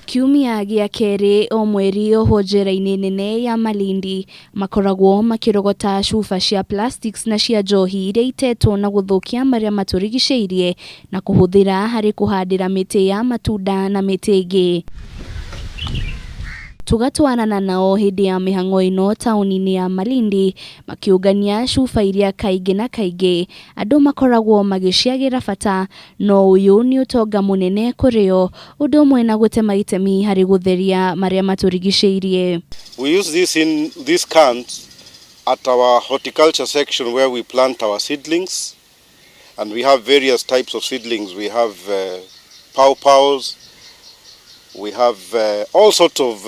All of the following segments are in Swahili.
Kiumia gĩa kerĩ o mweri Ohwo njera-ini nene ya Malindi makoragwo makirogota cuba cia plastics na cia njohi iria itetwo na guthukia maria maturigiciirie na kuhuthira hari kuhandira miti ya matunda na miti ingi. Tugatwarana nao hindi ya mĩhang'o ino tauni-ini ya Malindi makiungania cuba iria kaingi na kaingi andu makoragwo magiciagira bata, no uyu ni utonga munene kurio undu umwe na gutema itemi hari gutheria maria maturigiciirie. We use these cans at our horticulture section where we plant our seedlings, and we have various types of seedlings. We have pawpaws, we have all sorts of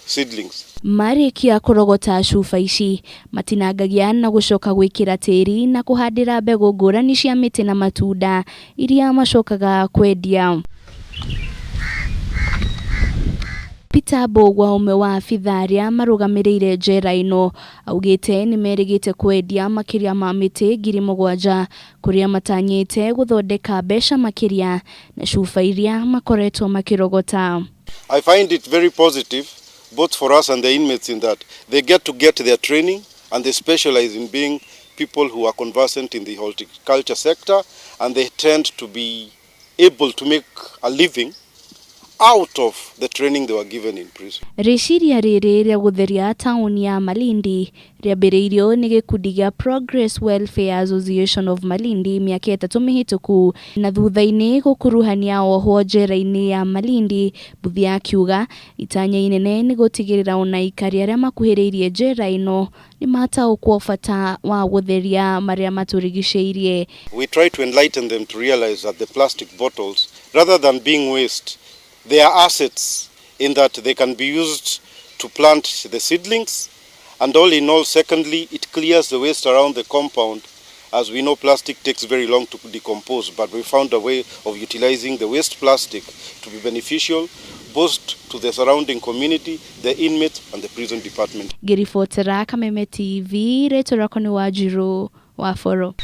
seedlings. Marikia kurogota cuba ici matinangagia na gucoka gwikira tiri na kuhandira mbegu ngurani cia miti na matunda iria macokaga kwendia. Peter Mbuthia umwe wa abithaa aria marogamiriire njera ino augite ni merigite kwendia makiria ma miti 7,000 kuria matanyite guthondeka mbeca makiria na cuba iria makoretwo makirogota. I find it very positive both for us and the inmates in that they get their training and they specialize in being people who are conversant in the horticulture sector, and they tend to be able to make a living out of the training they were given in prison. Riciria riri ria gutheria tauni ya Malindi riambiriirio ni gikundi gia Progress Welfare Association of Malindi miaka 3 mihituku, na thutha-ini gukuruhania Ohwo njera-ini ya Malindi. Mbuthia akiuga itanya inene ni gutigirira ona ikari aria makuhiriirie njera ino ni mataukwo bata wa gutheria maria maturigiciirie. We try to enlighten them to realize that the plastic bottles, rather than being waste, they are assets in that they can be used to plant the seedlings, and all in all, secondly, it clears the waste around the compound. As we know, plastic takes very long to decompose, but we found a way of utilizing the waste plastic to be beneficial both to the surrounding community, the inmates and the prison department. Girifotera Kameme TV, reto rako ni Wajiro wa Foro.